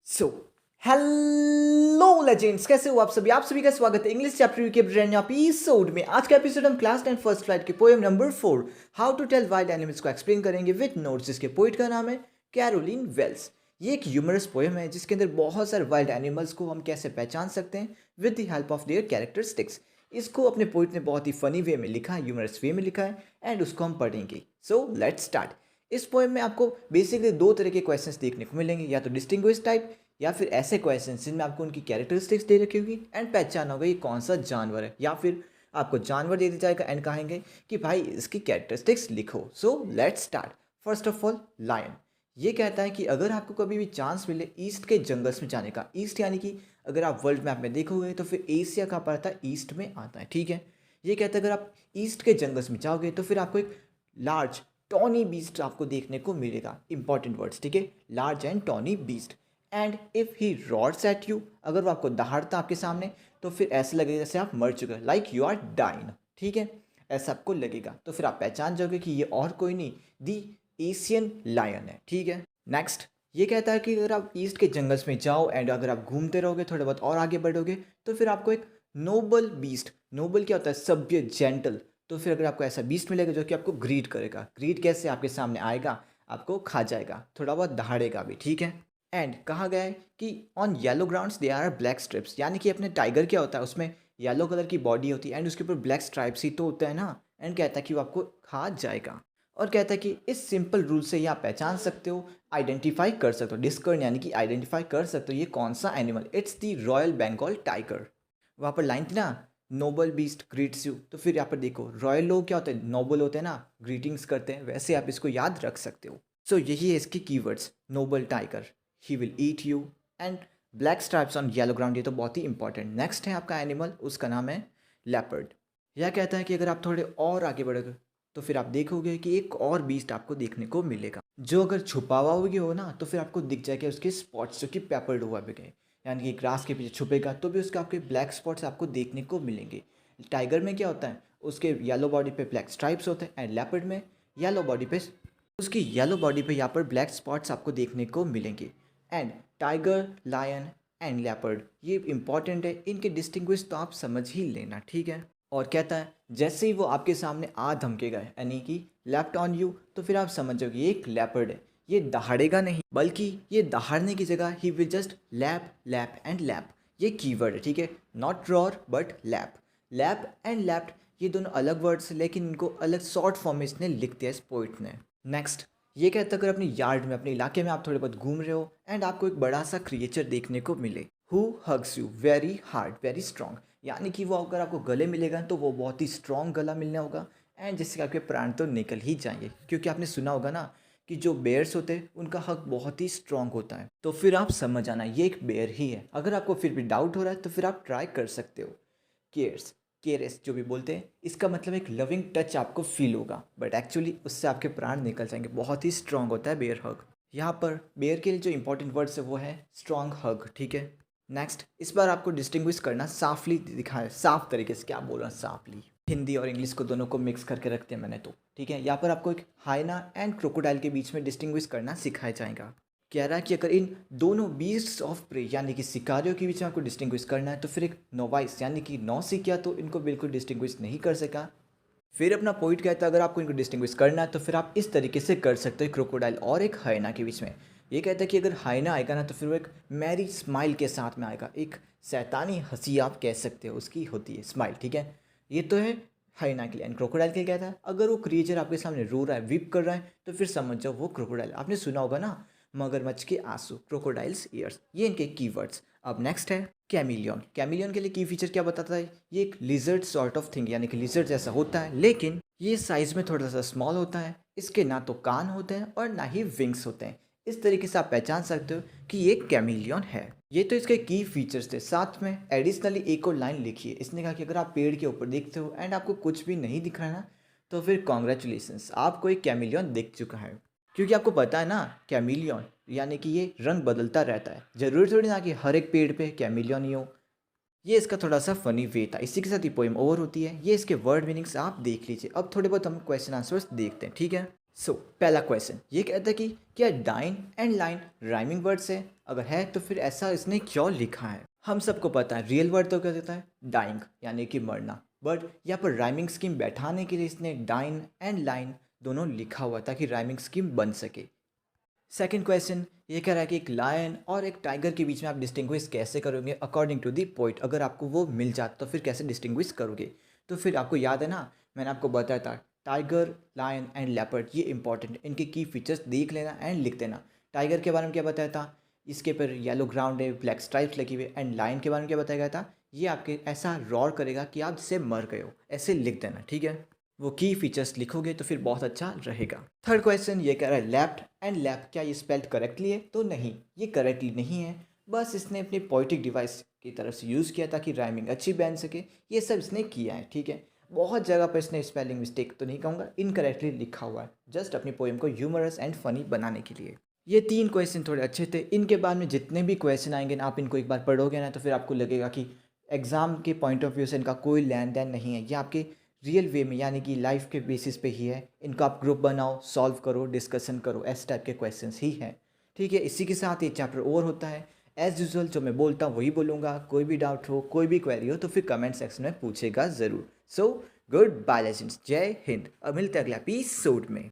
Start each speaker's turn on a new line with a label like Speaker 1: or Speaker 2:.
Speaker 1: So hello legends, कैसे हो आप सभी का स्वागत है इंग्लिश चैप्टर के ब्रांड एपिसोड में। आज का एपिसोड हम क्लास 10 फर्स्ट फ्लाइट के poem number 4 how to tell wild animals को एक्सप्लेन करेंगे विद नोट्स। जिसके पोइट का नाम है कैरोलिन वेल्स। ये एक ह्यूमरस पोएम है जिसके अंदर बहुत सारे वाइल्ड एनिमल्स को हम कैसे पहचान सकते हैं with the help of their characteristics. इसको अपने पोइट ने बहुत ही फनी वे में लिखा है, ह्यूमरस वे में लिखा है, एंड उसको हम पढ़ेंगे। सो लेट्स स्टार्ट। इस पोएम में आपको बेसिकली दो तरह के क्वेश्चंस देखने को मिलेंगे, या तो डिस्टिंग्विश टाइप या फिर ऐसे क्वेश्चन जिनमें आपको उनकी कैरेक्टरिस्टिक्स दे रखी होगी एंड पहचान होगा ये कौन सा जानवर है, या फिर आपको जानवर दे दिया जाएगा एंड कहेंगे कि भाई इसकी कैरेक्टरिस्टिक्स लिखो। So let's start. First of all lion. ये कहता है कि अगर आपको कभी भी चांस मिले ईस्ट के जंगल्स में जाने का, ईस्ट यानी कि अगर आप वर्ल्ड मैप में देखोगे तो फिर एशिया कहाँ पड़ता है, ईस्ट में आता है, ठीक है। ये कहता है अगर आप ईस्ट के जंगल्स में जाओगे तो फिर आपको एक लार्ज टॉनी बीस्ट आपको देखने को मिलेगा। इंपॉर्टेंट वर्ड्स, ठीक है, large and tawny beast. And if he roars at you, अगर वो आपको दहाड़ता आपके सामने तो फिर ऐसा लगेगा जैसे आप मर चुके, लाइक यू आर डाइन, ठीक है, ऐसा आपको लगेगा। तो फिर आप पहचान जाओगे कि ये और कोई नहीं, दी एशियन लायन है, ठीक है। नेक्स्ट, ये कहता है कि अगर आप ईस्ट के जंगल्स में जाओ एंड अगर आप घूमते रहोगे थोड़े बहुत और आगे बढ़ोगे तो फिर आपको एक नोबल बीस्ट, नोबल क्या होता है, सभ्य, जेंटल, तो फिर अगर आपको ऐसा बीस्ट मिलेगा जो कि आपको ग्रीट करेगा, ग्रीट कैसे, आपके सामने आएगा, आपको खा जाएगा, थोड़ा बहुत दहाड़ेगा भी, ठीक है। एंड कहा गया है कि on yellow grounds they are black stripes, यानी कि अपने टाइगर क्या होता है, उसमें येलो कलर की बॉडी होती है एंड उसके ऊपर ब्लैक स्ट्राइप्स ही तो होता है ना। एंड कहता है कि वो आपको खा जाएगा, और कहता है कि इस सिंपल रूल से ये आप पहचान सकते हो, आइडेंटिफाई कर सकते हो, डिस्कर्न यानी कि आइडेंटिफाई कर सकते हो ये कौन सा animal, it's the royal Bengal tiger. वहाँ पर लाइन थी ना, नोबल बीस्ट ग्रीट्स यू, तो फिर यहाँ पर देखो रॉयल लोग क्या होते हैं, नोबल होते हैं ना, ग्रीटिंग्स करते हैं, वैसे आप इसको याद रख सकते हो। सो यही है इसकी keywords, noble tiger, he will eat you, and black stripes on yellow ground, ये तो बहुत ही इंपॉर्टेंट। नेक्स्ट है आपका एनिमल, उसका नाम है लेपर्ड। यह कहता है कि अगर आप थोड़े और आगे बढ़ोगे तो फिर आप देखोगे कि एक और बीस्ट आपको देखने को मिलेगा, जो अगर छुपा हुआ होगी हो ना तो फिर आपको दिख जाएगा उसके स्पॉट्स जो कि पेपर्ड हुआ भी गए, यानी कि ग्रास के पीछे छुपेगा तो भी उसके आपके ब्लैक स्पॉट्स आपको देखने को मिलेंगे। टाइगर में क्या होता है, उसके येलो बॉडी पे ब्लैक स्ट्राइप्स होते हैं, एंड लेपर्ड में येलो बॉडी पे, उसकी येलो बॉडी पे यहाँ पर ब्लैक स्पॉट्स आपको देखने को मिलेंगे। And tiger, lion and leopard ये इंपॉर्टेंट है, इनके डिस्टिंग्विश तो आप समझ ही लेना, ठीक है। और कहता है जैसे ही वो आपके सामने आ धमकेगा यानी कि लेफ्ट ऑन यू, तो फिर आप समझ जाओगे ये एक लेपर्ड है, ये दहाड़ेगा नहीं, बल्कि ये दहाड़ने की जगह he will just lap lap and lap, ये कीवर्ड है, ठीक है, not roar but lap. Lap and lapped ये दोनों अलग वर्ड्स हैं, लेकिन इनको अलग शॉर्ट फॉर्म में इसने लिख दिया इस पोइट ने। नेक्स्ट, ये कहता है अगर अपनी यार्ड में, अपने इलाके में आप थोड़े बहुत घूम रहे हो एंड आपको एक बड़ा सा क्रिएचर देखने को मिले, who hugs you very hard very strong, यानी कि वो अगर आपको गले मिलेगा तो वो बहुत ही स्ट्रॉन्ग गला मिलने होगा, एंड जिससे आपके प्राण तो निकल ही जाएंगे, क्योंकि आपने सुना होगा ना कि जो बेयर्स होते हैं उनका हक बहुत ही स्ट्रॉन्ग होता है। तो फिर आप समझ आना ये एक बेयर ही है। अगर आपको फिर भी डाउट हो रहा है तो फिर आप ट्राई कर सकते हो। केयर्स, केयरस जो भी बोलते हैं, इसका मतलब एक लविंग टच आपको फील होगा, बट एक्चुअली उससे आपके प्राण निकल जाएंगे, बहुत ही स्ट्रॉन्ग होता है बेयर हग। यहाँ पर बेयर के लिए जो इंपॉर्टेंट वर्ड्स है वो है स्ट्रॉन्ग हग, ठीक है। नेक्स्ट, इस बार आपको डिस्टिंग्विश करना, साफली दिखाया, साफ तरीके से, क्या बोल रहा हूँ साफली, हिंदी और इंग्लिश को दोनों को मिक्स करके रखते हैं मैंने तो, ठीक है। यहाँ पर आपको एक हाइना एंड क्रोकोडाइल के बीच में डिस्टिंग्विश करना सिखाया जाएगा। कह रहा है कि अगर इन दोनों बीस्ट्स ऑफ प्रे यानी कि शिकारियों के बीच में आपको डिस्टिंग्विश करना है तो फिर एक नोवाइस यानी कि नौसिखिया तो इनको बिल्कुल डिस्टिंग्विश नहीं कर सका। फिर अपना पॉइंट कहता है अगर आपको इनको डिस्टिंग्विश करना है तो फिर आप इस तरीके से कर सकते हो, क्रोकोडाइल और एक हाइना के बीच में। ये कहता है कि अगर हाइना आएगा ना तो फिर वो एक मैरी स्माइल के साथ में आएगा, एक शैतानी हंसी आप कह सकते हो उसकी होती है स्माइल, ठीक है। ये तो है हाइना के लिए। एंड क्रोकोडाइल के लिए कहता है अगर वो क्रिएचर आपके सामने रो रहा है, वीप कर रहा है, तो फिर समझ जाओ वो क्रोकोडाइल। आपने सुना होगा ना, मगरमच्छ के आंसू, क्रोकोडाइल्स ईयर्स, ये इनके कीवर्ड्स। अब नेक्स्ट है कैमिलियन। कैमिलियन के लिए की फीचर क्या बताता है, ये एक लिजर्ड सॉर्ट ऑफ थिंग, यानी कि लिजर्ड जैसा होता है, लेकिन ये साइज में थोड़ा सा स्मॉल होता है, इसके ना तो कान होते हैं और ना ही विंग्स होते हैं। इस तरीके से आप पहचान सकते हो कि ये कैमिलियन है। ये तो इसके की फीचर्स थे। साथ में एडिशनली एक और लाइन लिखी है, इसने कहा कि अगर आप पेड़ के ऊपर देखते हो एंड आपको कुछ भी नहीं दिख रहा है ना, तो फिर कॉन्ग्रेचुलेसन्स, आपको एक कैमिलियन दिख चुका है। क्योंकि आपको पता है ना कैमिलियन यानी कि ये रंग बदलता रहता है, जरूरी थोड़ी ना कि हर एक पेड़ पे कैमिलियन ही हो। ये इसका थोड़ा सा फनी वे था। इसी के साथ ये पोएम ओवर होती है। ये इसके वर्ड मीनिंग्स आप देख लीजिए। अब थोड़े बहुत हम क्वेश्चन आंसर्स देखते हैं, ठीक है। पहला क्वेश्चन ये कहता है कि क्या dine and line rhyming words है? अगर है तो फिर ऐसा इसने क्यों लिखा है? हम सबको पता है रियल वर्ड तो क्या देता है, डाइंग यानी कि मरना, बट यहाँ पर राइमिंग स्कीम बैठाने के लिए इसने डाइन एंड लाइन दोनों लिखा हुआ ताकि राइमिंग स्कीम बन सके। सेकंड क्वेश्चन ये कह रहा है कि एक लायन और एक टाइगर के बीच में आप डिस्टिंग्विश कैसे करोगे अकॉर्डिंग टू दी पोइट। अगर आपको वो मिल जाता तो फिर कैसे डिस्टिंग्विश करोगे? तो फिर आपको याद है ना, मैंने आपको बताया था टाइगर, लायन एंड लेपर्ड ये इंपॉर्टेंट, इनके की फीचर्स देख लेना एंड लिख देना। टाइगर के बारे में क्या बताया था, इसके पर येलो ग्राउंड है, ब्लैक स्ट्राइप्स लगी हुई। एंड लायन के बारे में क्या बताया गया था, ये आपके ऐसा रॉर करेगा कि आप जिससे मर गए हो, ऐसे लिख देना, ठीक है। वो की फीचर्स लिखोगे तो फिर बहुत अच्छा रहेगा। थर्ड क्वेश्चन ये कह रहा है लेफ्ट एंड लेफ्ट क्या ये स्पेल्ड करेक्टली है? तो नहीं, ये करेक्टली नहीं है, बस इसने अपने पोइटिक डिवाइस की तरफ से यूज़ किया ताकि राइमिंग अच्छी बन सके। ये सब इसने किया है, ठीक है। बहुत जगह पर इसने स्पेलिंग मिस्टेक तो नहीं कहूँगा, इनकरेक्टली लिखा हुआ है, जस्ट अपनी पोएम को ह्यूमरस एंड फनी बनाने के लिए। ये 3 क्वेश्चन थोड़े अच्छे थे। इनके बाद में जितने भी क्वेश्चन आएंगे ना, आप इनको एक बार पढ़ोगे ना तो फिर आपको लगेगा कि एग्ज़ाम के पॉइंट ऑफ व्यू से इनका कोई लेन देन नहीं है, ये आपके रियल वे में यानी कि लाइफ के बेसिस पे ही है। इनका आप ग्रुप बनाओ, सॉल्व करो, डिस्कशन करो, ऐसे टाइप के क्वेश्चंस ही हैं, ठीक है। इसी के साथ ये चैप्टर ओवर होता है। एज़ यूजुअल जो मैं बोलता हूँ वही बोलूँगा। कोई भी डाउट हो, कोई भी क्वेरी हो तो फिर कमेंट सेक्शन में पूछेगा ज़रूर। सो गुड बाय लेजेंड्स, जय हिंद। अब मिलते हैं अगले एपिसोड में।